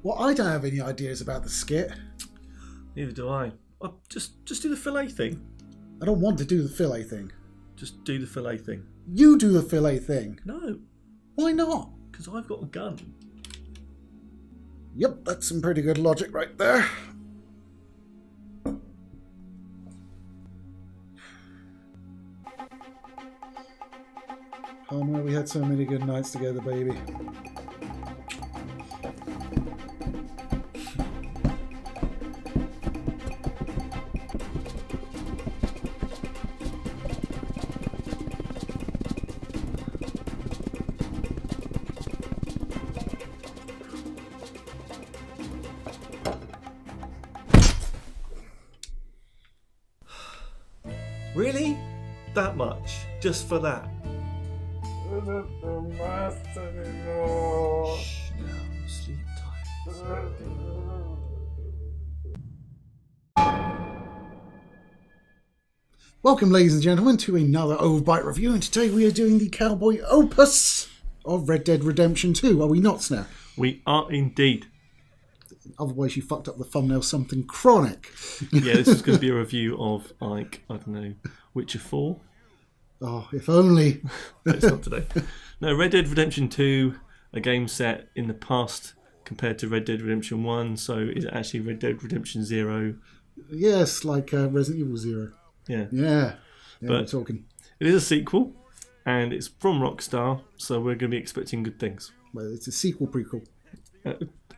Well, I don't have any ideas about the skit. Neither do I. Just do the fillet thing. I don't want to do the fillet thing. Just do the fillet thing. You do the fillet thing. No. Why not? Because I've got a gun. Yep, that's some pretty good logic right there. Oh no, we had so many good nights together, baby. Really? That much? Just for that? I don't do maths anymore. Shh, now, sleep tight. Welcome, ladies and gentlemen, to another Overbite review, and today we are doing the cowboy opus of Red Dead Redemption 2. Are we not, Snare? We are indeed. Otherwise, you fucked up the thumbnail something chronic. Yeah, this is going to be a review of, like, I don't know, Witcher 4? Oh, if only. But it's not today. No, Red Dead Redemption 2, a game set in the past compared to Red Dead Redemption 1, so is it actually Red Dead Redemption 0? Yes, like Resident Evil 0. Yeah. Yeah, But we're talking. it is a sequel, and it's from Rockstar, so we're going to be expecting good things. Well, it's a sequel prequel.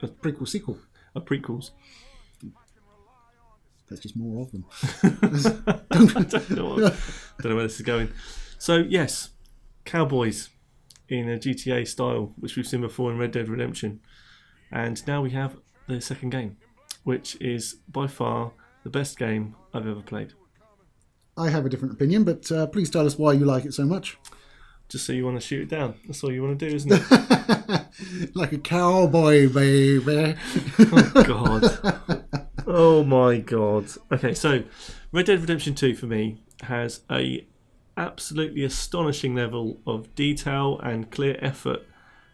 Prequel sequel. Prequels. There's just more of them. I don't know where this is going. So, yes, cowboys in a GTA style, which we've seen before in Red Dead Redemption. And now we have the second game, which is by far the best game I've ever played. I have a different opinion, but please tell us why you like it so much. Just so you want to shoot it down. That's all you want to do, isn't it? Like a cowboy, baby. Oh, God. Oh, my God. Okay, so Red Dead Redemption 2 for me has a absolutely astonishing level of detail and clear effort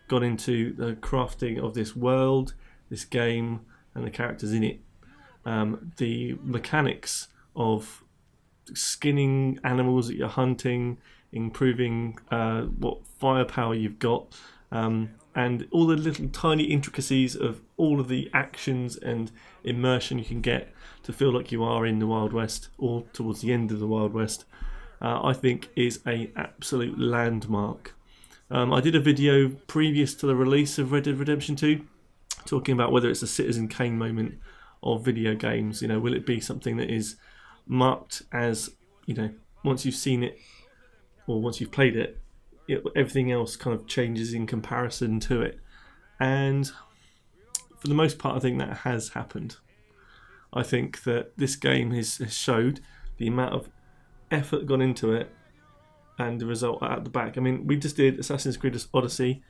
gone into the crafting of this world, this game, and the characters in it. The mechanics of skinning animals that you're hunting, improving what firepower you've got, and all the little tiny intricacies of all of the actions and immersion you can get to feel like you are in the Wild West or towards the end of the Wild West, I think is an absolute landmark. I did a video previous to the release of Red Dead Redemption 2 talking about whether it's a Citizen Kane moment of video games. You know, will it be something that is marked as, you know, once you've seen it or once you've played it, everything else kind of changes in comparison to it. And for the most part, I think that has happened. I think that this game has showed the amount of effort gone into it and the result at the back. I mean, we just did Assassin's Creed Odyssey,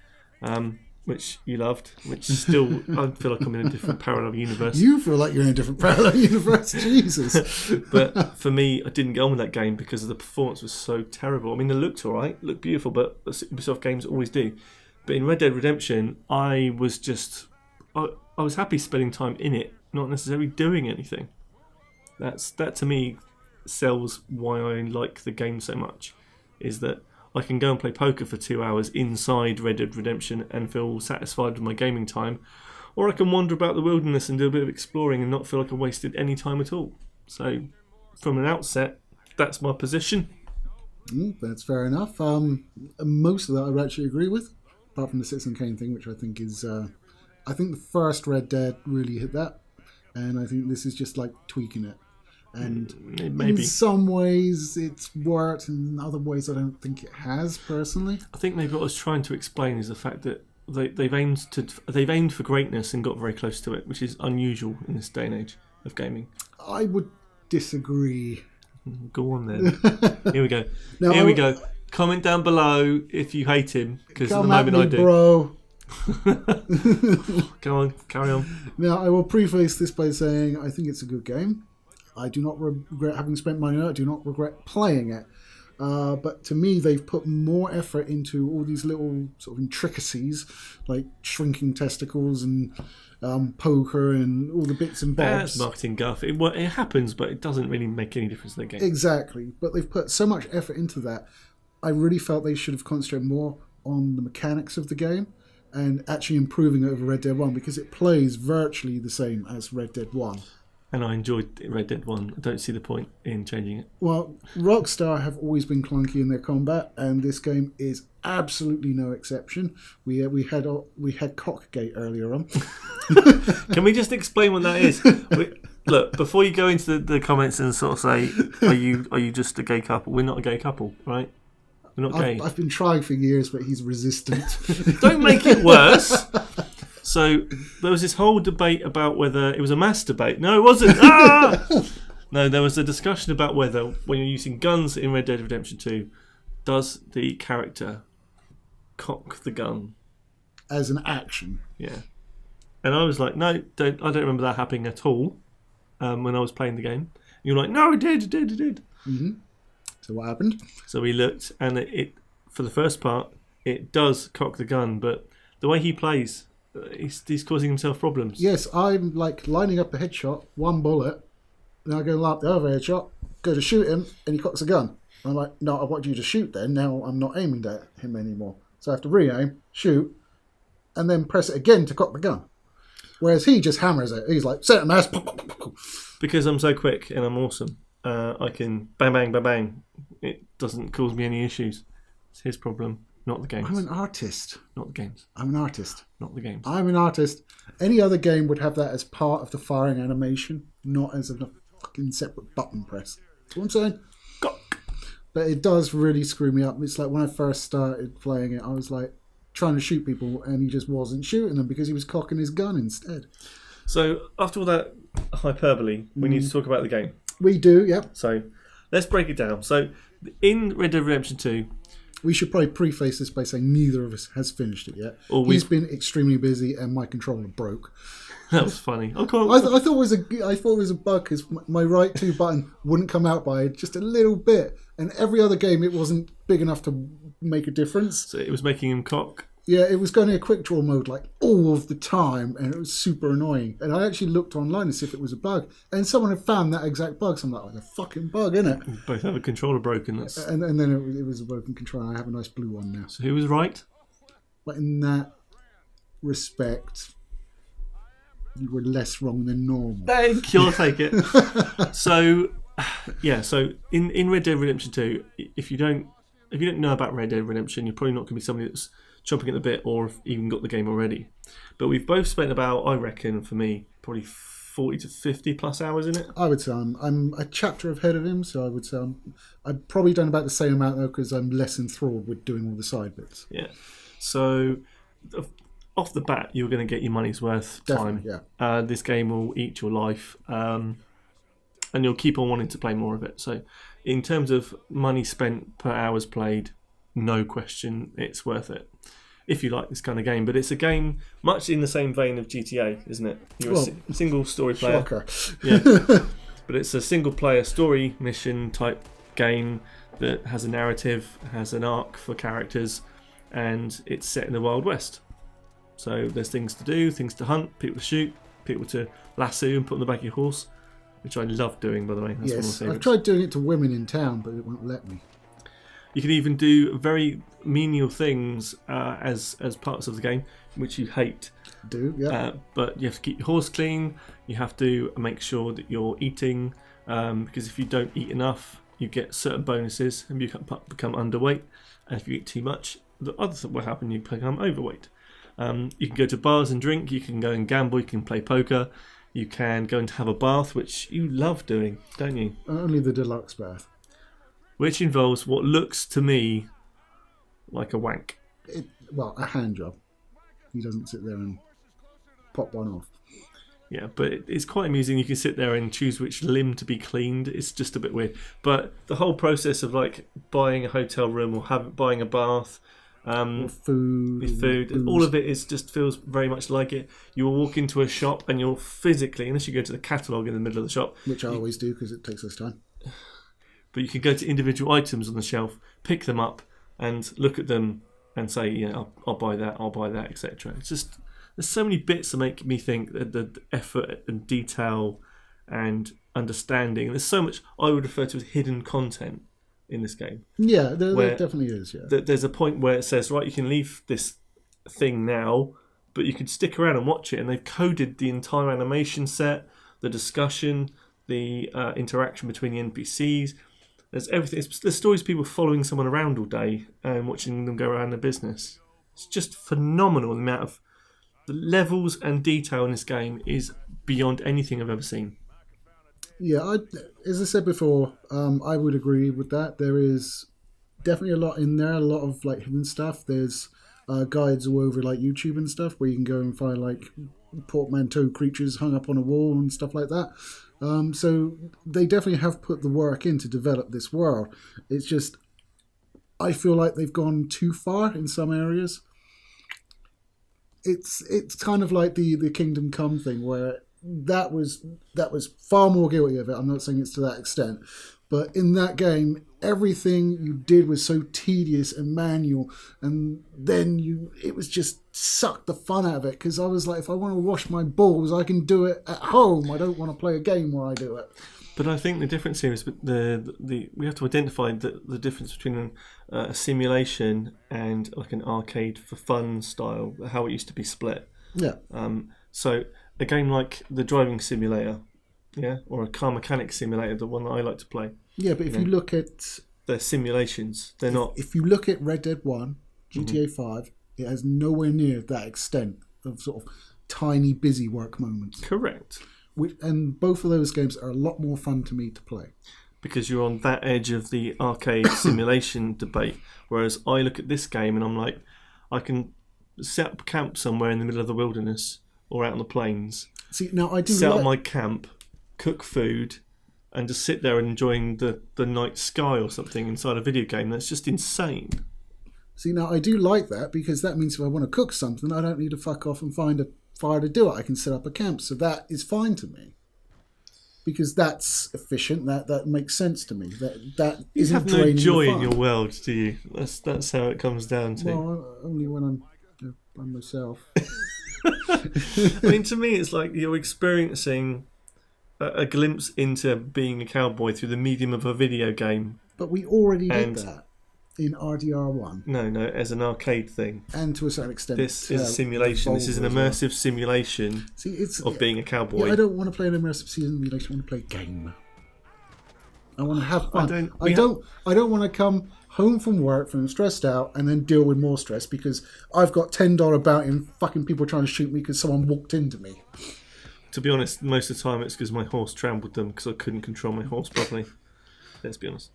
which you loved, which still, I feel like I'm in a different parallel universe. You feel like you're in a different parallel universe, Jesus. But for me, I didn't get on with that game because the performance was so terrible. I mean, it looked alright, looked beautiful, but Ubisoft games always do. But in Red Dead Redemption, I was happy spending time in it, not necessarily doing anything. That to me sells why I like the game so much, is that I can go and play poker for 2 hours inside Red Dead Redemption and feel satisfied with my gaming time, or I can wander about the wilderness and do a bit of exploring and not feel like I wasted any time at all. So, from an outset, that's my position. That's fair enough. Most of that I would actually agree with, apart from the Citizen Kane thing, which I think is... I think the first Red Dead really hit that, and I think this is just like tweaking it. And maybe in some ways it's worked, and in other ways I don't think it has, personally. I think maybe what I was trying to explain is the fact that they've aimed for greatness and got very close to it, which is unusual in this day and age of gaming. I would disagree. Go on then. Here we go. Now, Here we go. Comment down below if you hate him, because at the moment me, I do. Bro. Go on, carry on. Now, I will preface this by saying I think it's a good game. I do not regret having spent money on it. I do not regret playing it. But to me, they've put more effort into all these little sort of intricacies, like shrinking testicles and poker and all the bits and bobs. That's marketing guff. It happens, but it doesn't really make any difference in the game. Exactly. But they've put so much effort into that. I really felt they should have concentrated more on the mechanics of the game and actually improving it over Red Dead 1, because it plays virtually the same as Red Dead 1. And I enjoyed Red Dead 1. I don't see the point in changing it. Well, Rockstar have always been clunky in their combat, and this game is absolutely no exception. We had Cockgate earlier on. Can we just explain what that is? Look, before you go into the comments and sort of say, are you just a gay couple? We're not a gay couple, right? We're not gay. I've been trying for years, but he's resistant. Don't make it worse. So there was this whole debate about whether it was a mass debate. No, it wasn't. No, there was a discussion about whether when you're using guns in Red Dead Redemption 2, does the character cock the gun As an action. Yeah. And I was like, no, I don't remember that happening at all when I was playing the game. And you're like, no, it did. Mm-hmm. So what happened? So we looked, and it for the first part, it does cock the gun, but the way he plays, he's causing himself problems. Yes, I'm like lining up a headshot, one bullet, and I go line up the other headshot, go to shoot him, and he cocks a gun. I'm like, no, I want you to shoot then. Now I'm not aiming at him anymore. So I have to re-aim, shoot, and then press it again to cock the gun. Whereas he just hammers it. He's like, set a mass. Because I'm so quick and I'm awesome, I can bang, bang, bang, bang. It doesn't cause me any issues. It's his problem, not the games. I'm an artist. Not the games. I'm an artist. Not the games. I'm an artist. Any other game would have that as part of the firing animation, not as a fucking separate button press. That's what I'm saying. Cock. But it does really screw me up. It's like when I first started playing it, I was like trying to shoot people and he just wasn't shooting them because he was cocking his gun instead. So after all that hyperbole, we need to talk about the game. We do, yep. So let's break it down. So in Red Dead Redemption 2... We should probably preface this by saying neither of us has finished it yet. He's been extremely busy and my controller broke. That was funny. I thought it was a bug because my right 2 button wouldn't come out by just a little bit, and every other game it wasn't big enough to make a difference. So it was making him cock. Yeah, it was going in a quick draw mode like all of the time, and it was super annoying. And I actually looked online to see if it was a bug, and someone had found that exact bug. So I'm like, a fucking bug, innit? We both have a controller broken. And then it was a broken controller. I have a nice blue one now. So who was right? But in that respect, you were less wrong than normal. Thank you, I'll take it. So, yeah, so in Red Dead Redemption 2, if you don't know about Red Dead Redemption, you're probably not going to be somebody that's chomping at the bit or have even got the game already. But we've both spent about, I reckon, for me, probably 40 to 50 plus hours in it. I would say I'm a chapter ahead of him, so I would say I've probably done about the same amount though because I'm less enthralled with doing all the side bits. Yeah. So off the bat, you're going to get your money's worth time. Definitely, yeah. This game will eat your life, and you'll keep on wanting to play more of it. So in terms of money spent per hours played, no question, it's worth it if you like this kind of game. But it's a game much in the same vein of GTA, isn't it? You're a single story player. Shocker. Yeah. But it's a single player story mission type game that has a narrative, has an arc for characters, and it's set in the Wild West. So there's things to do, things to hunt, people to shoot, people to lasso and put on the back of your horse, which I love doing, by the way. That's one of my Yes, favourites. I've tried doing it to women in town, but it won't let me. You can even do very menial things as parts of the game, which you hate. But you have to keep your horse clean. You have to make sure that you're eating, because if you don't eat enough, you get certain bonuses and you become underweight. And if you eat too much, the other thing will happen, you become overweight. You can go to bars and drink. You can go and gamble. You can play poker. You can go and have a bath, which you love doing, don't you? Only the deluxe bath. Which involves what looks to me like a wank. A hand job. He doesn't sit there and pop one off. Yeah, but it's quite amusing. You can sit there and choose which limb to be cleaned. It's just a bit weird. But the whole process of like buying a hotel room or buying a bath, or food, all of it feels very much like it. You will walk into a shop and you'll physically, unless you go to the catalogue in the middle of the shop, which I always do because it takes less time. but you can go to individual items on the shelf, pick them up, and look at them and say, yeah, I'll buy that, etc. It's just, there's so many bits that make me think that the effort and detail and understanding. There's so much I would refer to as hidden content in this game. Yeah, there definitely is. Yeah, there's a point where it says, right, you can leave this thing now, but you can stick around and watch it, and they've coded the entire animation set, the discussion, the interaction between the NPCs. There's everything. There's stories of people following someone around all day and watching them go around their business. It's just phenomenal. The amount of the levels and detail in this game is beyond anything I've ever seen. Yeah, as I said before, I would agree with that. There is definitely a lot in there, a lot of like hidden stuff. There's guides all over like YouTube and stuff where you can go and find like portmanteau creatures hung up on a wall and stuff like that. So they definitely have put the work in to develop this world. It's just, I feel like they've gone too far in some areas. It's kind of like the Kingdom Come thing where that was far more guilty of it. I'm not saying it's to that extent, but in that game, everything you did was so tedious and manual, and then it was just sucked the fun out of it. Because I was like, if I want to wash my balls, I can do it at home. I don't want to play a game where I do it. But I think the difference here is we have to identify the difference between a simulation and like an arcade for fun style, how it used to be split. Yeah. So a game like the driving simulator, yeah, or a car mechanic simulator, the one that I like to play. Yeah, but if you look at... They're simulations. They're not... If you look at Red Dead 1, GTA 5, it has nowhere near that extent of sort of tiny busy work moments. Correct. And both of those games are a lot more fun to me to play. Because you're on that edge of the arcade simulation debate. Whereas I look at this game and I'm like, I can set up camp somewhere in the middle of the wilderness or out on the plains. See, now I do set up my camp, cook food, and just sit there and enjoying the night sky or something inside a video game. That's just insane. See, now I do like that because that means if I want to cook something, I don't need to fuck off and find a fire to do it. I can set up a camp. So that is fine to me. Because that's efficient. That makes sense to me. That you isn't have no draining joy the in fun. your world, do you? That's how it comes down to. Well, only when I'm by myself. I mean, to me, it's like you're experiencing a glimpse into being a cowboy through the medium of a video game. But we already did that in RDR1. No, as an arcade thing. And to a certain extent, this is a simulation. This is an immersive simulation of being a cowboy. Yeah, I don't want to play an immersive simulation. I want to play a game. I want to have fun. I don't want to come home from work feeling stressed out and then deal with more stress because I've got $10 bounty and fucking people trying to shoot me because someone walked into me. To be honest, most of the time it's because my horse trampled them because I couldn't control my horse properly. Let's be honest.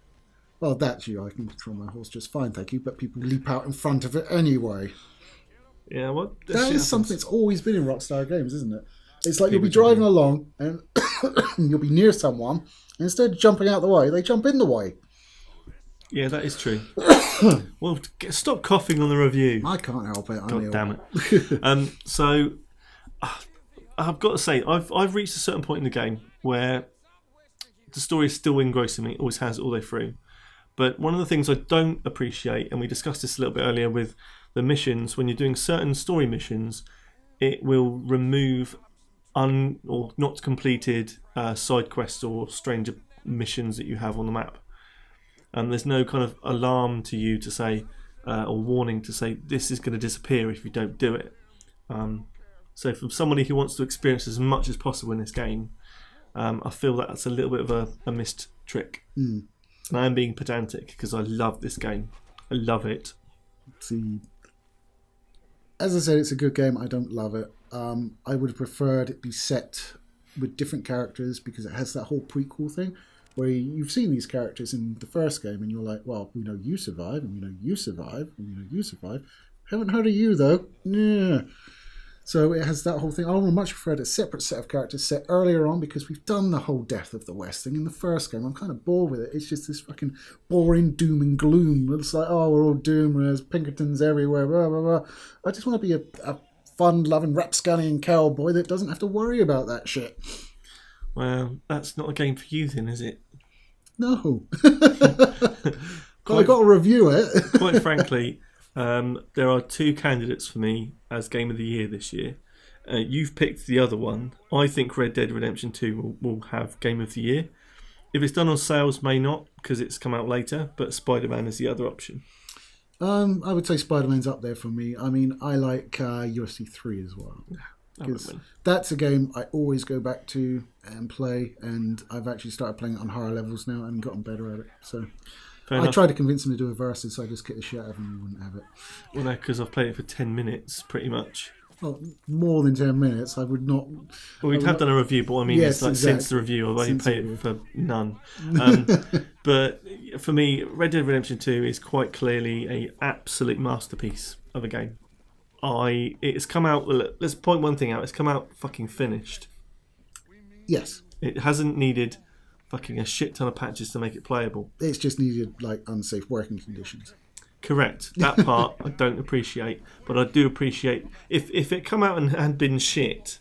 Well, that's you. I can control my horse just fine, thank you. But people leap out in front of it anyway. Yeah, well, that is something that's always been in Rockstar Games, isn't it? It's like you'll be driving along and you'll be near someone, and instead of jumping out the way, they jump in the way. Yeah, that is true. Well, stop coughing on the review. I can't help it. God damn it. So, I've got to say, I've reached a certain point in the game where the story is still engrossing me. It always has all the way through. But one of the things I don't appreciate, and we discussed this a little bit earlier with the missions, when you're doing certain story missions, it will remove or not completed side quests or stranger missions that you have on the map. And there's no kind of alarm to you to say, or warning to say, this is going to disappear if you don't do it. So from somebody who wants to experience as much as possible in this game, I feel that that's a little bit of a missed trick. Mm. And I am being pedantic because I love this game. I love it. See, as I said, it's a good game. I don't love it. I would have preferred it be set with different characters because it has that whole prequel thing where you've seen these characters in the first game and you're like, well, we know you survive and we know you survive and we know you survive. Haven't heard of you though. Yeah. So it has that whole thing. I would much prefer a separate set of characters set earlier on because we've done the whole Death of the West thing in the first game. I'm kind of bored with it. It's just this fucking boring doom and gloom. It's like, oh, we're all doomed. There's Pinkertons everywhere. Blah, blah, blah. I just want to be a fun-loving rapscallion cowboy that doesn't have to worry about that shit. Well, that's not a game for you then, is it? No. I got to review it. Quite frankly, there are two candidates for me as Game of the Year this year. You've picked the other one. I think Red Dead Redemption 2 will have Game of the Year. If it's done on sales, may not, because it's come out later, but Spider-Man is the other option. I would say Spider-Man's up there for me. I mean, I like UFC 3 as well. Because that's a game I always go back to and play, and I've actually started playing it on higher levels now and gotten better at it. So I tried to convince him to do a versus, so I just kicked the shit out of him and he wouldn't have it. Well, no, because I've played it for 10 minutes, pretty much. Well, more than 10 minutes, I would not... Well, we have done a review, but I mean, yes, it's like exactly. Since the review, I've only paid it for none. But for me, Red Dead Redemption 2 is quite clearly an absolute masterpiece of a game. It's come out... Let's point one thing out. It's come out fucking finished. Yes. It hasn't needed fucking a shit ton of patches to make it playable. It's just needed, like, unsafe working conditions. Correct. That part I don't appreciate, but I do appreciate if it come out and had been shit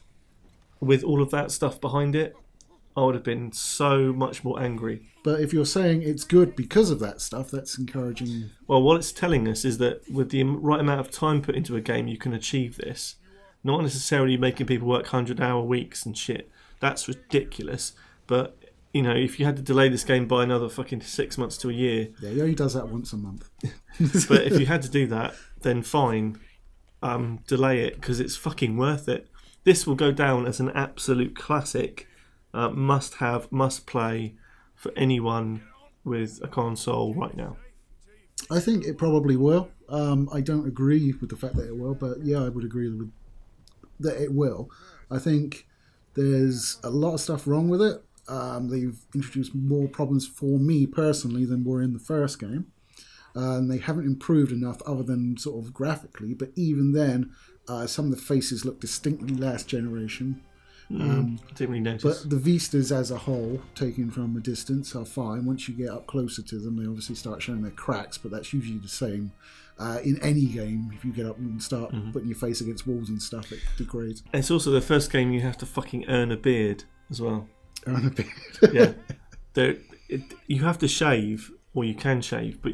with all of that stuff behind it, I would have been so much more angry. But if you're saying it's good because of that stuff, that's encouraging. Well, what it's telling us is that with the right amount of time put into a game, you can achieve this. Not necessarily making people work 100-hour weeks and shit. That's ridiculous. But you know, if you had to delay this game by another fucking 6 months to a year... Yeah, he only does that once a month. But if you had to do that, then fine. Delay it, because it's fucking worth it. This will go down as an absolute classic, must-have, must-play for anyone with a console right now. I think it probably will. I don't agree with the fact that it will, but yeah, I would agree with that it will. I think there's a lot of stuff wrong with it. They've introduced more problems for me personally than were in the first game. And they haven't improved enough other than sort of graphically, but even then, some of the faces look distinctly last generation. Didn't really notice. But the vistas as a whole, taken from a distance, are fine. Once you get up closer to them, they obviously start showing their cracks, but that's usually the same in any game. If you get up and start putting your face against walls and stuff, it degrades. It's also the first game you have to fucking earn a beard as well. Earn a beard? Yeah. You have to shave, or you can shave, but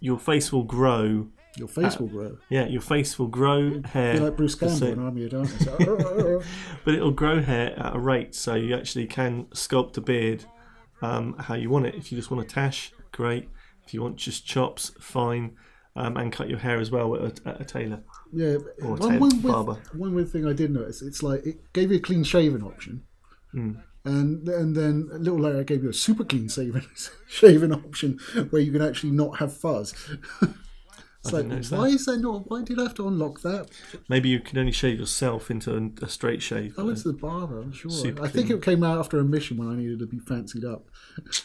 your face will grow. Your face will grow. Yeah, your face will grow hair. You're like Bruce Campbell in Army of Darkness. But it'll grow hair at a rate, so you actually can sculpt a beard how you want it. If you just want a tash, great. If you want just chops, fine. And cut your hair as well at a tailor. Yeah. Or barber. One weird thing I did notice, it's like it gave you a clean shaven option. And then a little later, it gave you a super clean shaven option where you can actually not have fuzz. It's like, why is that not? Why did I have to unlock that? Maybe you can only shave yourself into a straight shave. I went to the barber, I'm sure. I think it came out after a mission when I needed to be fancied up.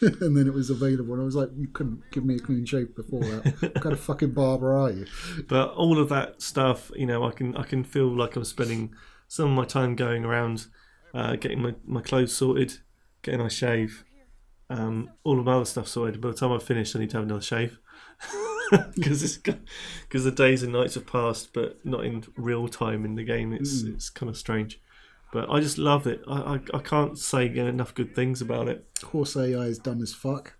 And then it was available. And I was like, you couldn't give me a clean shave before that. What kind of fucking barber are you? But all of that stuff, you know, I can feel like I'm spending some of my time going around getting my clothes sorted, getting a shave, all of my other stuff sorted. By the time I've finished, I need to have another shave. Because the days and nights have passed, but not in real time in the game. It's kind of strange, but I just love it. I can't say enough good things about it. Horse AI is dumb as fuck.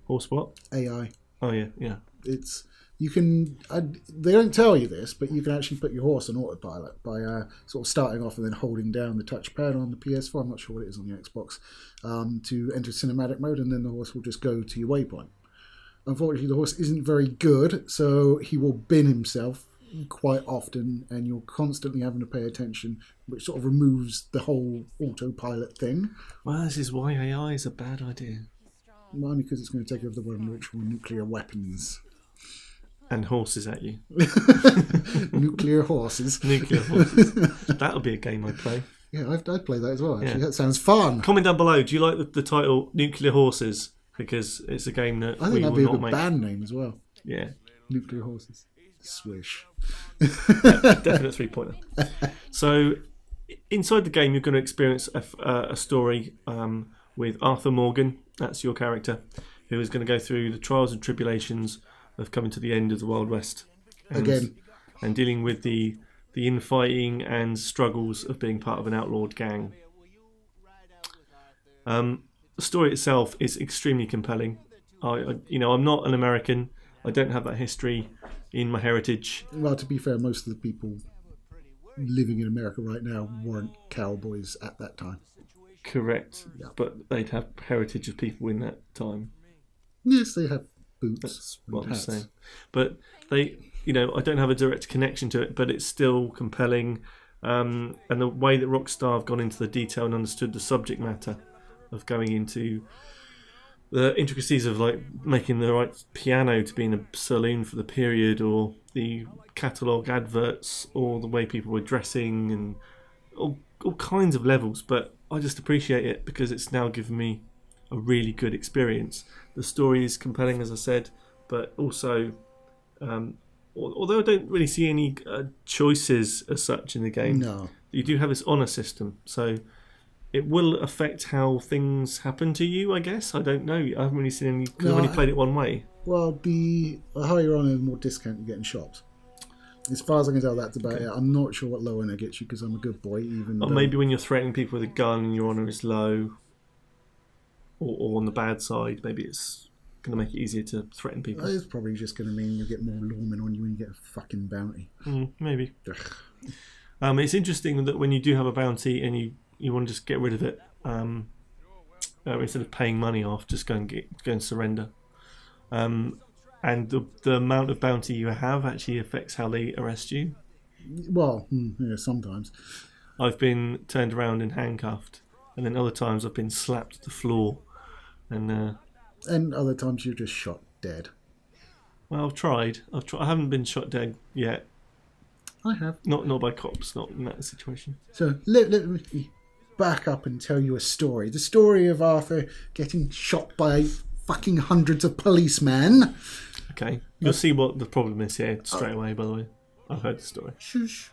Horse what? AI. Oh yeah. It's you can. They don't tell you this, but you can actually put your horse on autopilot by sort of starting off and then holding down the touchpad on the PS4. I'm not sure what it is on the Xbox to enter cinematic mode, and then the horse will just go to your waypoint. Unfortunately, the horse isn't very good, so he will bin himself quite often, and you're constantly having to pay attention, which sort of removes the whole autopilot thing. Well, this is why AI is a bad idea. Only because it's going to take over the world with nuclear weapons. And horses at you. Nuclear horses. Nuclear horses. That'll be a game I'd play. Yeah, I'd play that as well, actually. Yeah. That sounds fun. Comment down below, do you like the title Nuclear Horses? Because it's a game that I think that'd be a good band name as well. Yeah. Nuclear Horses. Swish. Definite 3-pointer. So, inside the game, you're going to experience a story with Arthur Morgan. That's your character, who is going to go through the trials and tribulations of coming to the end of the Wild West. And dealing with the infighting and struggles of being part of an outlawed gang. the story itself is extremely compelling. I'm not an American. I don't have that history in my heritage. Well, to be fair, most of the people living in America right now weren't cowboys at that time. Correct. Yeah. But they'd have heritage of people in that time. Yes, they have boots. That's and what I'm hats. saying. But I don't have a direct connection to it, but it's still compelling. And the way that Rockstar have gone into the detail and understood the subject matter of going into the intricacies of like making the right piano to be in a saloon for the period, or the catalogue adverts, or the way people were dressing, and all kinds of levels. But I just appreciate it because it's now given me a really good experience. The story is compelling, as I said, but also although I don't really see any choices as such in the game, No. you do have this honour system, so it will affect how things happen to you, I guess. I don't know. I haven't really seen any, because I've only played it one way. Well, the higher you're on, the more discount you get in shops. As far as I can tell, that's about it. I'm not sure what low honour gets you because I'm a good boy. Or maybe when you're threatening people with a gun and your honour is low, or on the bad side, maybe it's going to make it easier to threaten people. It's probably just going to mean you get more lawmen on you when you get a fucking bounty. Maybe. It's interesting that when you do have a bounty and you want to just get rid of it, instead of paying money off, just go and surrender. And the amount of bounty you have actually affects how they arrest you. Well, yeah, sometimes. I've been turned around and handcuffed, and then other times I've been slapped to the floor, and other times you're just shot dead. Well, I've tried. I haven't been shot dead yet. I have. Not by cops. Not in that situation. So let me back up and tell you a story. The story of Arthur getting shot by fucking hundreds of policemen. Okay. You'll see what the problem is here straight away, by the way. I've heard the story. Shush.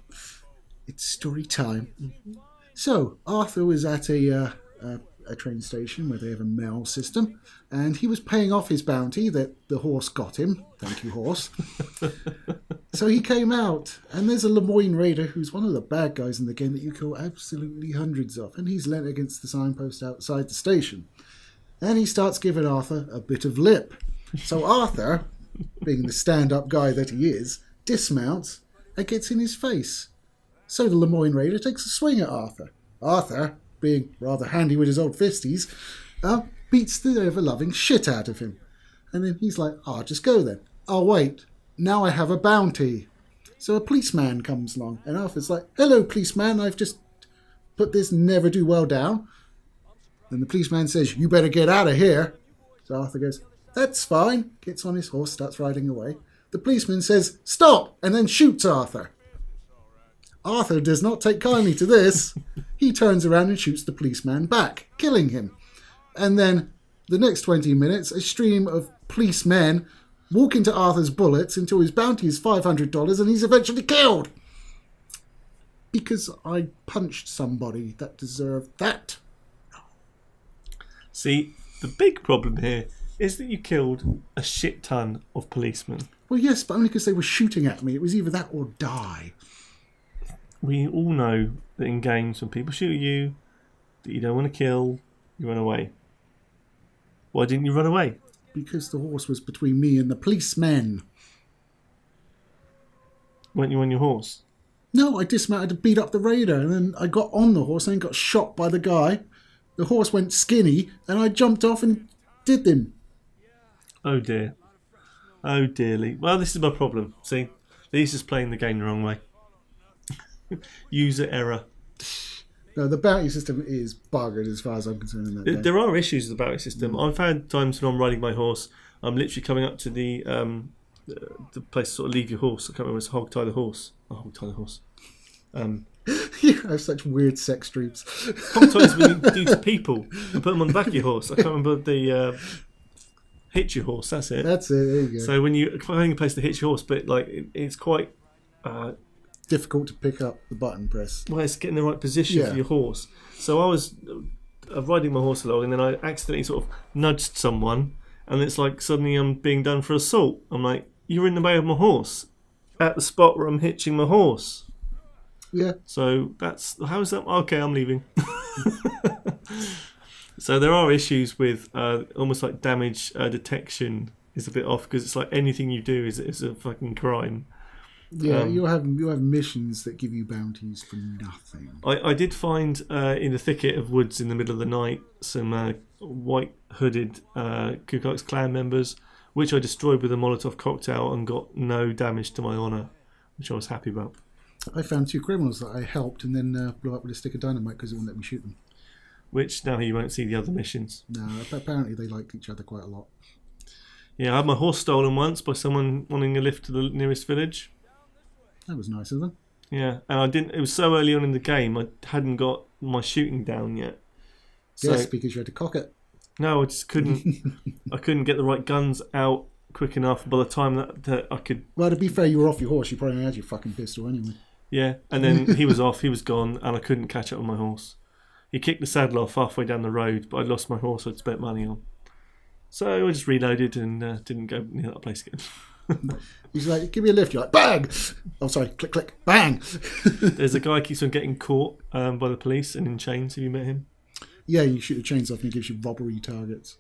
It's story time. So, Arthur was at a train station where they have a mail system, and he was paying off his bounty that the horse got him. Thank you, horse. So he came out, and there's a Lemoyne Raider who's one of the bad guys in the game that you kill absolutely hundreds of, and he's leant against the signpost outside the station. And he starts giving Arthur a bit of lip. So Arthur, being the stand-up guy that he is, dismounts and gets in his face. So the Lemoyne Raider takes a swing at Arthur. Arthur, being rather handy with his old fisties, beats the ever-loving shit out of him. And then he's like, just go then. Oh, wait, now I have a bounty. So a policeman comes along, and Arthur's like, hello, policeman, I've just put this never-do-well down. And the policeman says, you better get out of here. So Arthur goes, that's fine, gets on his horse, starts riding away. The policeman says, stop, and then shoots Arthur. Arthur does not take kindly to this. He turns around and shoots the policeman back, killing him. And then the next 20 minutes, a stream of policemen walk into Arthur's bullets until his bounty is $500 and he's eventually killed. Because I punched somebody that deserved that. See, the big problem here is that you killed a shit ton of policemen. Well, yes, but only because they were shooting at me. It was either that or die. We all know that in games, when people shoot at you, that you don't want to kill, you run away. Why didn't you run away? Because the horse was between me and the policemen. Weren't you on your horse? No, I dismounted to beat up the raider, and then I got on the horse and then got shot by the guy. The horse went skinny, and I jumped off and did him. Oh dear. Oh dearly. Well, this is my problem. See, Lee's just playing the game the wrong way. User error. No, the bounty system is buggered as far as I'm concerned in that game. There are issues with the bounty system. I've had times when I'm riding my horse, I'm literally coming up to the place to sort of leave your horse. I can't remember, it's hog tie the horse. Oh, hog tie the horse. You have such weird sex dreams. Hog ties when you do to people and put them on the back of your horse. I can't remember the hitch your horse. That's it. That's it. There you go. So when you finding a place to hitch your horse, but like it's quite difficult to pick up the button press. Well, it's getting the right position for your horse. So I was riding my horse along, and then I accidentally sort of nudged someone, and it's like suddenly I'm being done for assault. I'm like, you're in the way of my horse at the spot where I'm hitching my horse. Yeah. So how is that? Okay, I'm leaving. So there are issues with almost like damage detection is a bit off because it's like anything you do is a fucking crime. Yeah, you'll have missions that give you bounties for nothing. I did find in the thicket of woods in the middle of the night some white hooded Ku Klux Klan members, which I destroyed with a Molotov cocktail and got no damage to my honour, which I was happy about. I found 2 criminals that I helped and then blew up with a stick of dynamite because it wouldn't let me shoot them. Which now you won't see the other missions. No, apparently they liked each other quite a lot. Yeah, I had my horse stolen once by someone wanting a lift to the nearest village. That was nice of them. Yeah, and I didn't. It was so early on in the game, I hadn't got my shooting down yet. So, Yes, because you had to cock it. No, I just couldn't. I couldn't get the right guns out quick enough. By the time that I could. Well, to be fair, you were off your horse. You probably had your fucking pistol anyway. Yeah, and then he was off. He was gone, and I couldn't catch up on my horse. He kicked the saddle off halfway down the road, but I'd lost my horse I'd spent money on. So I just reloaded and didn't go near that place again. He's like, give me a lift. You're like, bang! Oh, sorry, click, click, bang! There's a guy who keeps on getting caught by the police and in chains. Have you met him? Yeah, you shoot the chains off and he gives you robbery targets.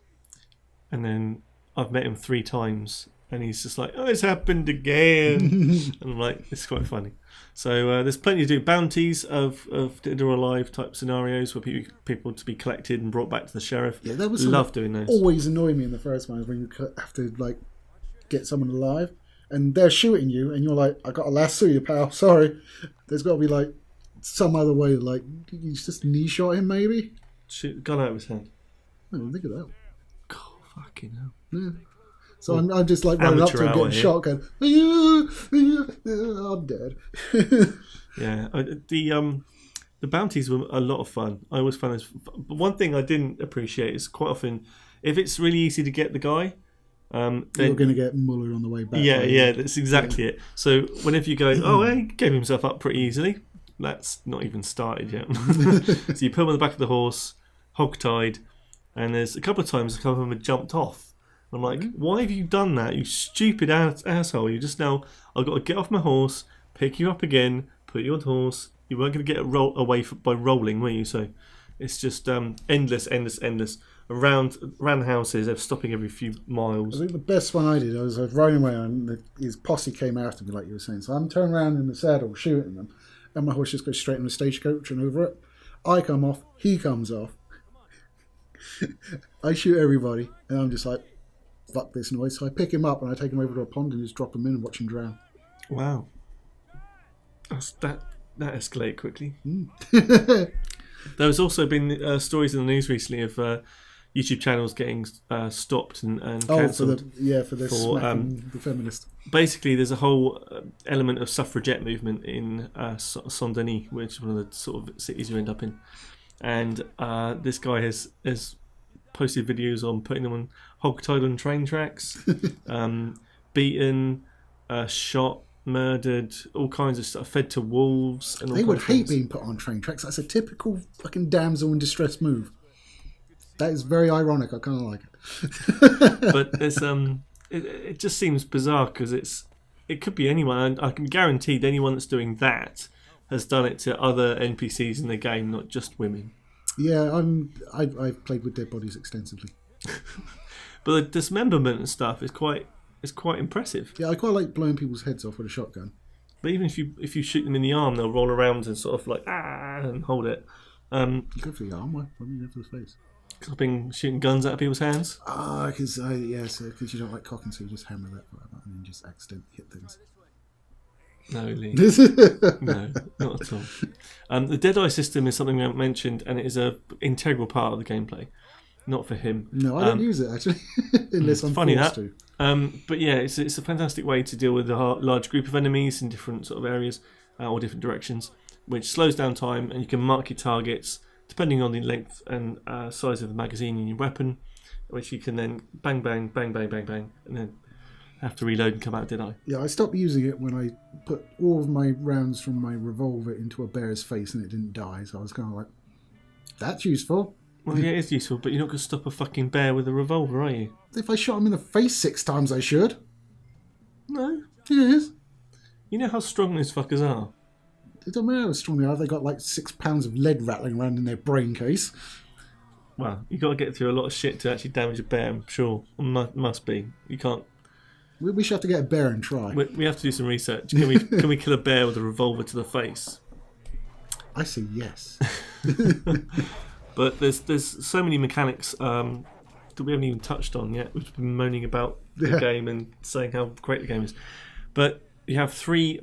And then I've met him 3 times and he's just like, oh, it's happened again. And I'm like, it's quite funny. So there's plenty to do. Bounties of dead or alive type scenarios where people to be collected and brought back to the sheriff. Yeah, that was love doing those. Always annoyed me in the first one when you have to like get someone alive and they're shooting you and you're like, I got to lasso you, pal. Sorry. There's got to be like some other way. Like you just knee shot him, maybe. Shoot, gun out of his hand. I didn't think of that. God, fucking hell. Yeah. So I'm just like running up to him, getting shot, going, I'm dead. Yeah, the bounties were a lot of fun. I always found this. But one thing I didn't appreciate is quite often, if it's really easy to get the guy, then you're going to get Muller on the way back. Yeah, that's exactly it. So whenever you go, oh, he gave himself up pretty easily. That's not even started yet. So you put him on the back of the horse, hog-tied, and there's a couple of times a couple of them had jumped off. I'm like, why have you done that, you stupid asshole? You just now, I've got to get off my horse, pick you up again, put you on the horse. You weren't going to get away by rolling, were you? So it's just endless. Around the houses, they're stopping every few miles. I think the best one I did, I was riding away and his posse came after me, like you were saying. So I'm turning around in the saddle, shooting them, and my horse just goes straight in the stagecoach and over it. I come off, he comes off. I shoot everybody, and I'm just like, fuck this noise. So I pick him up and I take him over to a pond and just drop him in and watch him drown. Wow. That escalated quickly. There's also been stories in the news recently of YouTube channels getting stopped and cancelled. For the feminist. Basically, there's a whole element of suffragette movement in Saint-Denis, which is one of the sort of cities you end up in. And this guy has posted videos on putting them on hog-tied on train tracks, beaten, shot, murdered, all kinds of stuff, fed to wolves. And all they would hate things. Being put on train tracks. That's a typical fucking damsel in distress move. That is very ironic. I kind of like it. But it's it just seems bizarre because it could be anyone. And I can guarantee that anyone that's doing that has done it to other NPCs in the game, not just women. Yeah, I've played with dead bodies extensively. But the dismemberment and stuff is quite impressive. Yeah, I quite like blowing people's heads off with a shotgun. But even if you shoot them in the arm, they'll roll around and sort of like and hold it. You go for the arm, why don't you go for the face? Because I've been shooting guns out of people's hands. Because you don't like cocking, so you just hammer that forever and then just accidentally hit things. No, Lee. No, not at all. The Deadeye System is something we haven't mentioned, and it is an integral part of the gameplay. Not for him. No, I don't use it, actually. Unless I'm forced to. But yeah, it's a fantastic way to deal with a large group of enemies in different sort of areas or different directions, which slows down time, and you can mark your targets depending on the length and size of the magazine in your weapon, which you can then bang, bang, bang, bang, bang, bang, and then have to reload and come out dead-eye. Yeah, I stopped using it when I put all of my rounds from my revolver into a bear's face and it didn't die, so I was kind of like, that's useful. Well, yeah, it is useful, but you're not going to stop a fucking bear with a revolver, are you? If I shot him in the face 6 times, I should. No. Yes. You know how strong those fuckers are? It don't matter how strong they are. They got like 6 pounds of lead rattling around in their brain case. Well, you got to get through a lot of shit to actually damage a bear. I'm sure must be. You can't. We should have to get a bear and try. We have to do some research. Can we kill a bear with a revolver to the face? I say yes. But there's so many mechanics that we haven't even touched on yet. We've been moaning about the game and saying how great the game is. But you have 3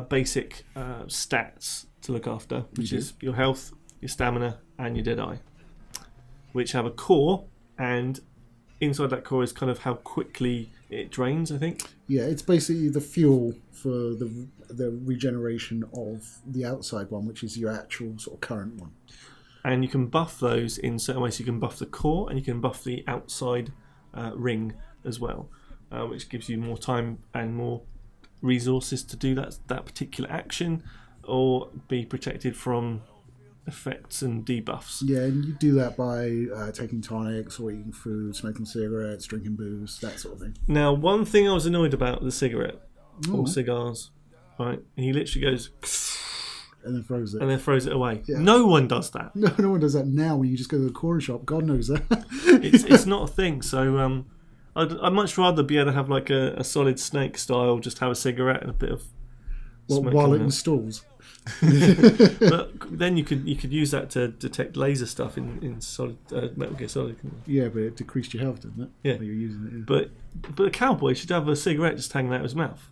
basic stats to look after, which is your health, your stamina, and your Deadeye, which have a core, and inside that core is kind of how quickly it drains, I think. Yeah, it's basically the fuel for the regeneration of the outside one, which is your actual sort of current one. And you can buff those in certain ways. You can buff the core, and you can buff the outside ring as well, which gives you more time and more resources to do that particular action, or be protected from effects and debuffs. Yeah, and you do that by taking tonics or eating food, smoking cigarettes, drinking booze, that sort of thing. Now, one thing I was annoyed about the cigarette or cigars, right? And he literally goes and then throws it. And then throws it away. Yeah. No one does that. No one does that now when you just go to the corner shop. God knows that. It's not a thing. So I'd much rather be able to have like a solid snake style, just have a cigarette and a bit of smoke while it in there. installs. But then you could use that to detect laser stuff in solid Metal Gear Solid. Yeah, but it decreased your health, didn't it? Yeah. While you're using it. Yeah. But a cowboy should have a cigarette just hanging out of his mouth.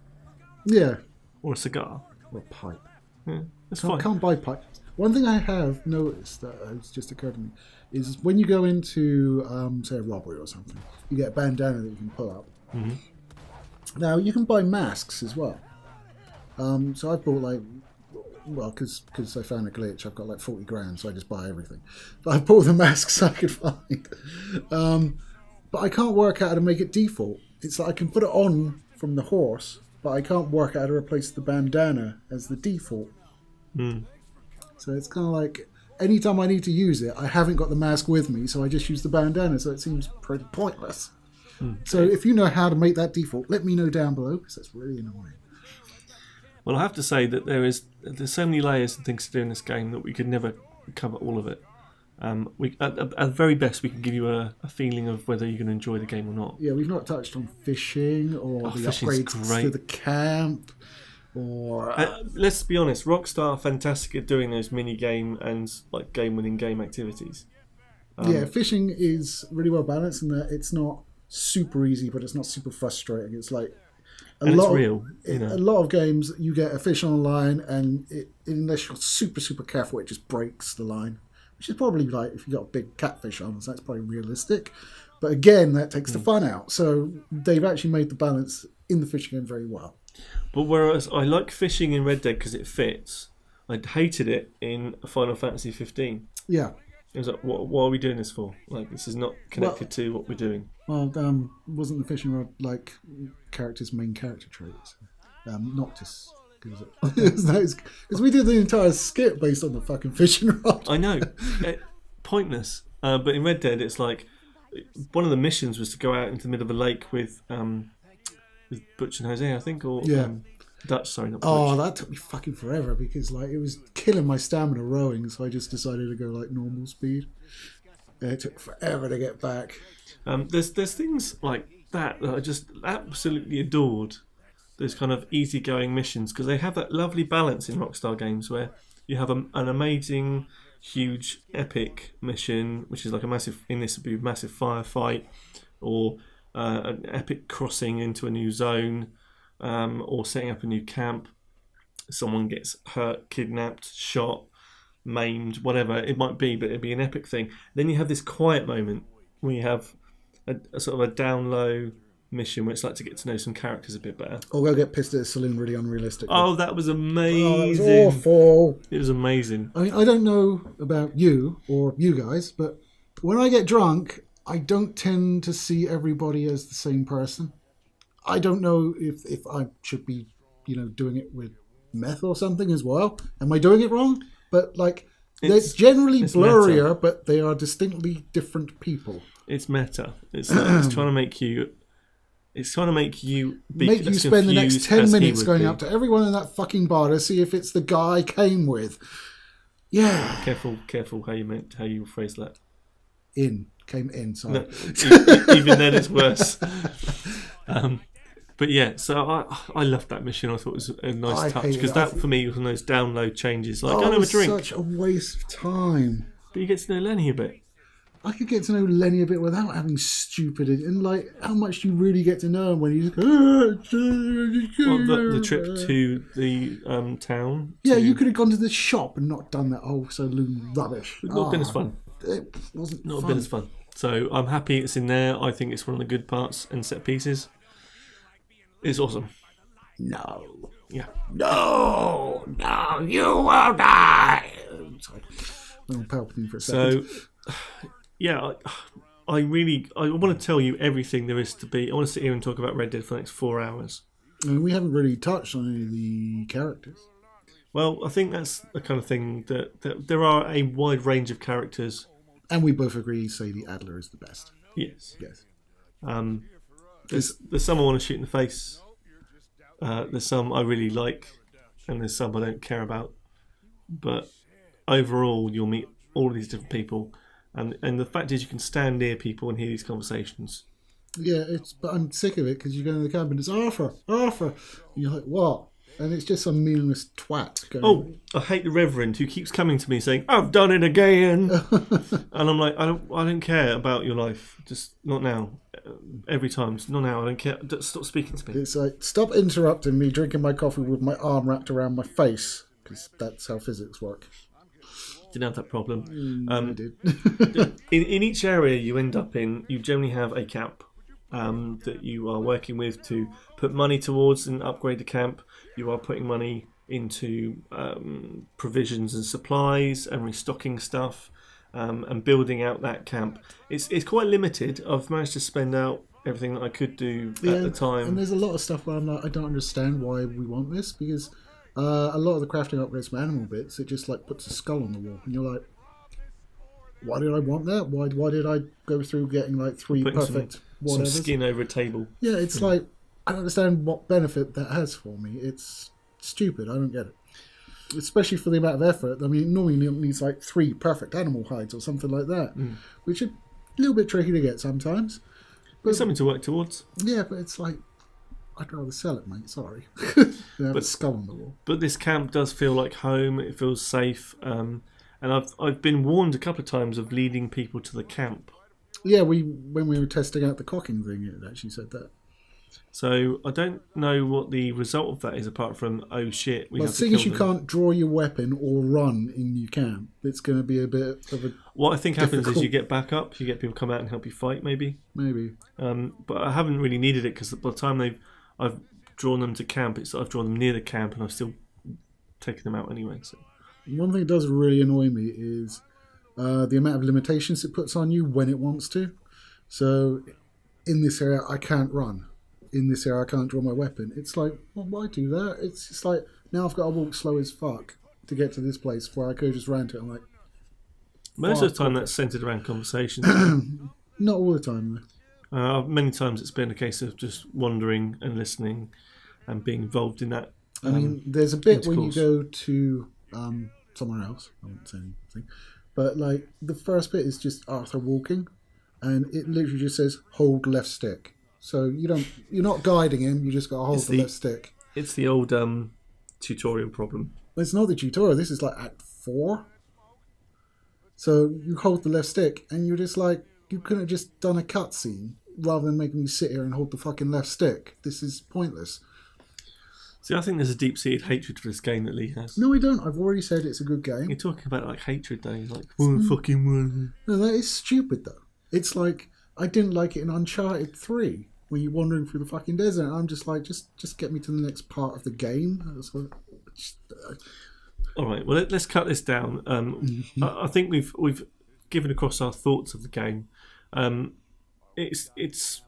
Yeah. Or a cigar. Or a pipe. Yeah, that's fine. Can't buy pipes. One thing I have noticed that has just occurred to me is when you go into, say, a robbery or something, you get a bandana that you can pull up. Mm-hmm. Now, you can buy masks as well. So I bought, because I found a glitch, I've got 40 grand, so I just buy everything. But I bought the masks I could find. But I can't work out how to make it default. It's like I can put it on from the horse, but I can't work out how to replace the bandana as the default. Mm. So it's kind of like, anytime I need to use it, I haven't got the mask with me, so I just use the bandana, so it seems pretty pointless. Mm. So if you know how to make that default, let me know down below, because that's really annoying. Well, I have to say that there's so many layers and things to do in this game that we could never cover all of it. At the very best, we can give you a feeling of whether you're going to enjoy the game or not. Yeah, we've not touched on fishing or the upgrades to the camp. Or let's be honest, Rockstar are fantastic at doing those mini game and game-winning game activities. Yeah, fishing is really well balanced in that it's not super easy, but it's not super frustrating. It's like a lot of games you get a fish on a line, and unless you're super super careful, it just breaks the line. Which is probably if you got a big catfish on, so that's probably realistic. But again, that takes the fun out. So they've actually made the balance in the fishing game very well. But whereas I like fishing in Red Dead because it fits, I hated it in Final Fantasy 15. Yeah. It was like, what are we doing this for? This is not connected to what we're doing. Well, wasn't the fishing rod character's main character traits? Noctis. Because we did the entire skit based on the fucking fishing rod. I know. Pointless. But in Red Dead, it's like one of the missions was to go out into the middle of a lake with Butch and Jose, I think, or Dutch, sorry, not Butch. Oh, that took me fucking forever because it was killing my stamina rowing, so I just decided to go normal speed. It took forever to get back. There's things like that I just absolutely adored. Those kind of easygoing missions, because they have that lovely balance in Rockstar Games where you have an amazing, huge, epic mission, which is like a massive, in this would be a massive firefight, or an epic crossing into a new zone, or setting up a new camp. Someone gets hurt, kidnapped, shot, maimed, whatever it might be, but it'd be an epic thing. Then you have this quiet moment where you have a sort of a down low mission where it's like to get to know some characters a bit better. Or go get pissed at a saloon really unrealistically. Oh, that was amazing. Oh, that was awful. It was amazing. I mean, I don't know about you or you guys, but when I get drunk, I don't tend to see everybody as the same person. I don't know if I should be, doing it with meth or something as well. Am I doing it wrong? But they're generally blurrier, meta. But they are distinctly different people. It's meta. It's trying to make you. It's trying to make you spend the next 10 minutes going up to everyone in that fucking bar to see if it's the guy I came with. Yeah. Careful how you phrase that. Came in. Sorry. No, even then it's worse. But yeah, so I loved that mission. I thought it was a nice touch because that for me was one of those download changes. Like, go and have a drink. Such a waste of time. But you get to know Lenny a bit. I could get to know Lenny a bit without having stupid and like how much you really get to know him when he's The trip to the town. Yeah, you could have gone to the shop and not done that whole saloon rubbish. Not been as fun. It wasn't Not fun. been as fun. So I'm happy it's in there. I think it's one of the good parts and set pieces. It's awesome. No. Yeah. No, you will die. Sorry. I'm Palpatine for a second. So, yeah, I want to tell you everything there is to be. I want to sit here and talk about Red Dead for the next 4 hours. And we haven't really touched on any of the characters. Well, I think that's the kind of thing that there are a wide range of characters. And we both agree, Sadie Adler is the best. Yes. Yes. There's some I want to shoot in the face. There's some I really like, and there's some I don't care about. But overall, you'll meet all of these different people, and the fact is, you can stand near people and hear these conversations. Yeah, but I'm sick of it because you go in the cabin, it's Arthur. And you're like, what? And it's just some meaningless twat. I hate the Reverend who keeps coming to me saying, "I've done it again," and I'm like, I don't care about your life. Just not now. Every time, not now. I don't care. Stop speaking to me. It's like, stop interrupting me drinking my coffee with my arm wrapped around my face, because that's how physics work. Didn't have that problem. I did. in each area you end up in, you generally have a camp that you are working with to put money towards and upgrade the camp. You are putting money into provisions and supplies and restocking stuff and building out that camp. It's quite limited. I've managed to spend out everything that I could do at the time. And there's a lot of stuff where I'm like, I don't understand why we want this, because a lot of the crafting upgrades for animal bits, it just like puts a skull on the wall, and you're like, why did I want that? Why did I go through getting like 3 perfect some whatevers? skin over a table? Yeah, it's like, I don't understand what benefit that has for me. It's stupid. I don't get it. Especially for the amount of effort. I mean, normally it needs like 3 perfect animal hides or something like that, which are a little bit tricky to get sometimes. But It's something to work towards. yeah, but it's like, I'd rather sell it, mate. Sorry. Have a skull on the wall. But this camp does feel like home. It feels safe. And I've been warned a couple of times of leading people to the camp. Yeah, when we were testing out the cocking thing, it actually said that. So I don't know what the result of that is, apart from, oh shit, we have to seeing kill as you them. can't draw your weapon or run in your camp, it's going to be a bit of a... What I think happens is difficult- you get backup, you get people come out and help you fight, maybe. Maybe. But I haven't really needed it, because by the time I've drawn them to camp, I've drawn them near the camp, and I've still taken them out anyway. So. One thing that does really annoy me is the amount of limitations it puts on you when it wants to. So in this area, I can't run. In this area, I can't draw my weapon. It's like, well, why do that? It's just like, now I've got to walk slow as fuck to get to this place where I could have just ran to it. I'm like... Most of the time that's centred around conversations. Not all the time, though. Many times it's been a case of just wandering and listening and being involved in that. I mean, there's a bit when you intercourse. go to somewhere else. I won't say anything. But like the first bit is just Arthur walking, and it literally just says hold left stick. So you're not guiding him. You just got to hold the left stick. It's the old tutorial problem. It's not the tutorial. This is like Act 4. So you hold the left stick, and you're just like, you could have just done a cutscene rather than making me sit here and hold the fucking left stick. This is pointless. See, I think there's a deep-seated hatred for this game that Lee has. No, I don't. I've already said it's a good game. You're talking about like hatred, though. Like, oh, fucking one. No, that is stupid, though. It's like, I didn't like it in Uncharted 3, when you're wandering through the fucking desert, and I'm just like, just get me to the next part of the game. That's what, All right, well, let's cut this down. I think we've given across our thoughts of the game. It's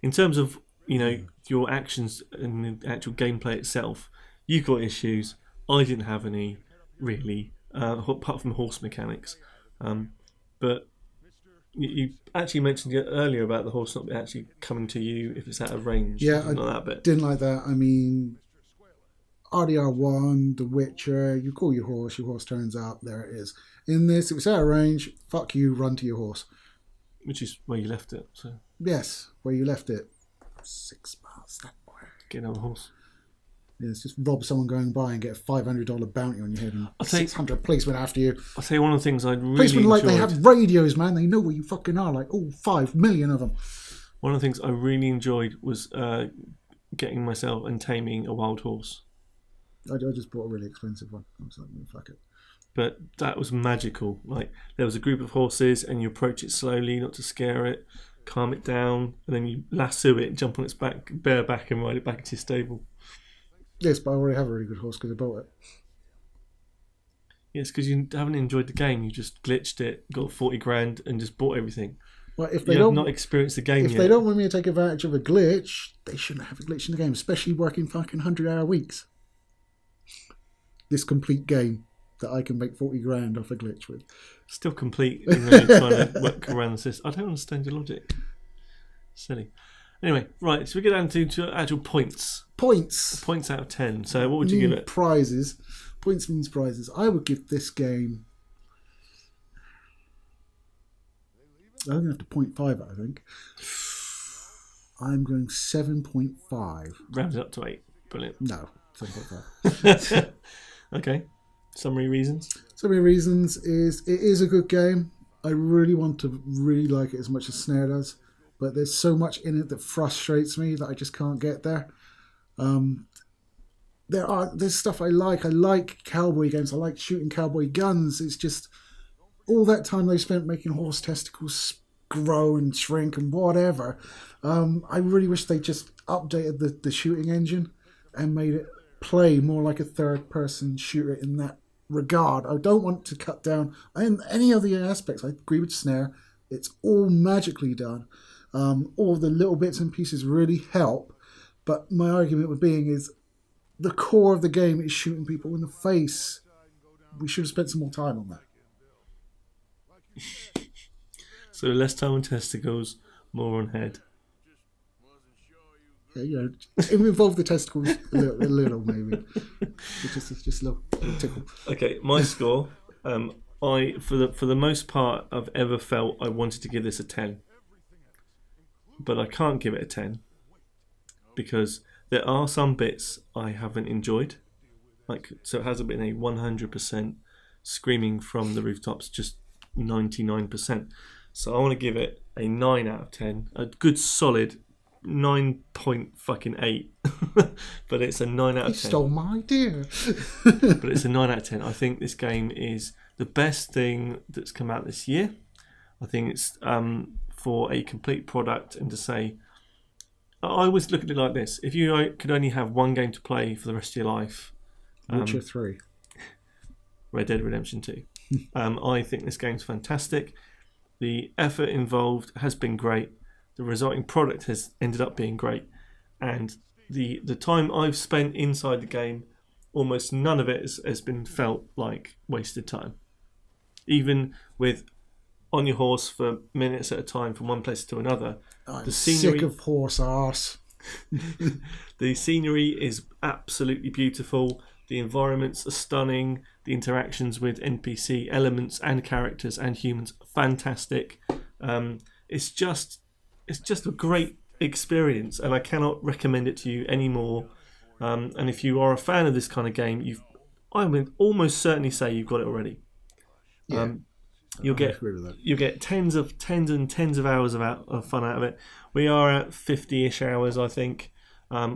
in terms of, you know, your actions and the actual gameplay itself, you got issues. I didn't have any, really, apart from horse mechanics. But you actually mentioned earlier about the horse not actually coming to you if it's out of range. yeah, I not that bit. didn't like that. I mean, RDR1, The Witcher, you call your horse turns up, there it is. In this, if it's out of range, fuck you, run to your horse. Which is where you left it. So Yes, where you left it. 6 miles that way. get another horse. Yes, just rob someone going by and get a $500 bounty on your head and I'll tell you- 600 policemen after you. I'll tell you one of the things I really Policemen enjoyed. like they have radios, man. They know where you fucking are. Like, 5 million of them. One of the things I really enjoyed was getting myself and taming a wild horse. I just bought a really expensive one. I was like, fuck it. But that was magical. Like, there was a group of horses and you approach it slowly, not to scare it, calm it down, and then you lasso it, jump on its back, bare back, and ride it back into your stable. Yes, but I already have a really good horse because I bought it. Yes, because you haven't enjoyed the game. You just glitched it, got 40 grand, and just bought everything. Well, if they You have don't, not experienced the game if yet. they don't want me to take advantage of a glitch, they shouldn't have a glitch in the game, especially working fucking 100-hour weeks. This complete game that I can make 40 grand off a glitch with. Still complete, trying to work around the system. I don't understand your logic. Silly. Anyway, right, so we get down to actual points. Points. Points out of 10. So what would you give it? Prizes. Points means prizes. I would give this game... I'm going to have to 0.5 it, I think. I'm going 7.5. Round it up to 8. Brilliant. No, 7.5. Okay. Summary reasons? So many reasons is it is a good game. I really want to really like it as much as Snare does, but there's so much in it that frustrates me that I just can't get there. There's stuff I like. I like cowboy games. I like shooting cowboy guns. It's just all that time they spent making horse testicles grow and shrink and whatever. I really wish they just updated the shooting engine and made it play more like a third-person shooter in that regard. I don't want to cut down in any of the aspects. I agree with Snare. It's all magically done. All the little bits and pieces really help. But my argument with being is the core of the game is shooting people in the face. We should have spent some more time on that. So less time on testicles, more on head. Yeah, you know, it involved the testicles a little maybe. Just a little tickle. Okay, my score. For the most part, I've ever felt I wanted to give this a 10, but I can't give it a 10 because there are some bits I haven't enjoyed. So it hasn't been a 100% screaming from the rooftops, just 99%. So I want to give it a 9 out of 10, a good solid 9.8, but it's a 9 out of 10. You stole my idea. But it's a 9 out of 10. I think this game is the best thing that's come out this year. I think it's for a complete product, and to say, I always look at it like this: if you could only have one game to play for the rest of your life, Witcher 3. Red Dead Redemption 2. I think this game's fantastic. The effort involved has been great. The resulting product has ended up being great. And the time I've spent inside the game, almost none of it has been felt like wasted time. Even with on your horse for minutes at a time from one place to another. I'm The scenery, sick of horse arse. the scenery is absolutely beautiful. The environments are stunning. The interactions with NPC elements and characters and humans are fantastic. It's just a great experience, and I cannot recommend it to you anymore. And if you are a fan of this kind of game, I would almost certainly say you've got it already. Yeah. You'll get tens and tens of hours of fun out of it. We are at 50-ish hours, I think,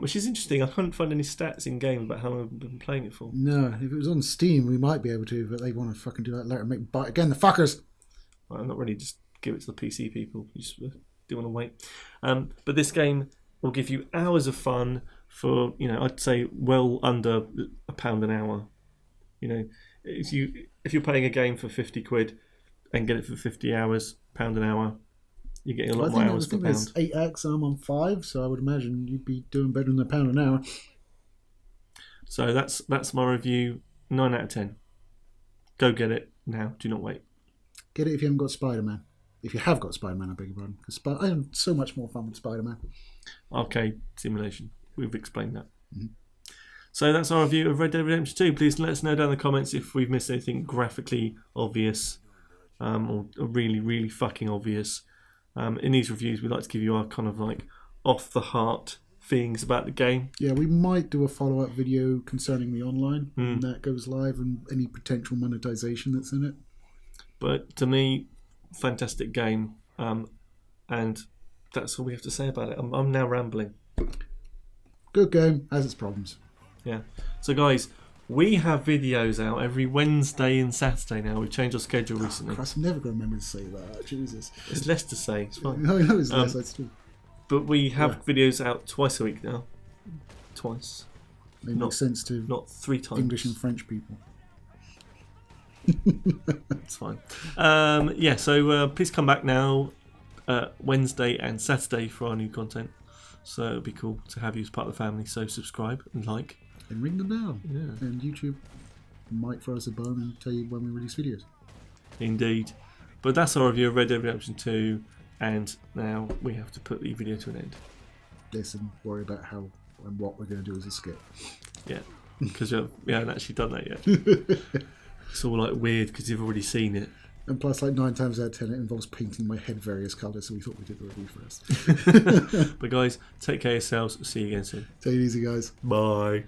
which is interesting. I couldn't find any stats in game about how long I've been playing it for. No, if it was on Steam, we might be able to, but they want to fucking do that later and make bite again. The fuckers. I'm not really just give it to the PC people. You just do want to wait. But this game will give you hours of fun for, I'd say well under £1 an hour. If you're paying a game for 50 quid and get it for 50 hours, £1 an hour, you're getting a lot more hours for £1. There's 8 acts, I'm on 5, so I would imagine you'd be doing better than £1 an hour. So that's my review. 9 out of 10. Go get it now. Do not wait. Get it if you haven't got Spider-Man. If you have got Spider-Man, I beg your pardon. Because I have so much more fun with Spider-Man. Arcade simulation. We've explained that. Mm-hmm. So that's our review of Red Dead Redemption 2. Please let us know down in the comments if we've missed anything graphically obvious or really, really fucking obvious. In these reviews, we like to give you our kind of like off-the-heart feelings about the game. Yeah, we might do a follow-up video concerning the online when that goes live and any potential monetization that's in it. But to me, fantastic game. And that's all we have to say about it. I'm now rambling. Good game, has its problems. Yeah. So guys, we have videos out every Wednesday and Saturday now. We've changed our schedule recently. Christ, I'm never going to remember to say that. Jesus. It's less to say. It's fine. No, it's less. That's true. But we have videos out twice a week now. Twice. It makes sense to not 3 times. English and French people. It's fine. So please come back now Wednesday and Saturday for our new content. So it'd be cool to have you as part of the family. So subscribe and like. And ring the bell. Yeah. And YouTube might throw us a bone and tell you when we release videos. Indeed. But that's our review of Red Dead Redemption 2. And now we have to put the video to an end. Listen, worry about how and what we're going to do as a skit. Yeah. Because we haven't actually done that yet. It's all like weird because you've already seen it. And plus, like 9 times out of 10, it involves painting my head various colours, so we thought we did the review first. But guys, take care of yourselves. See you again soon. Take it easy, guys. Bye.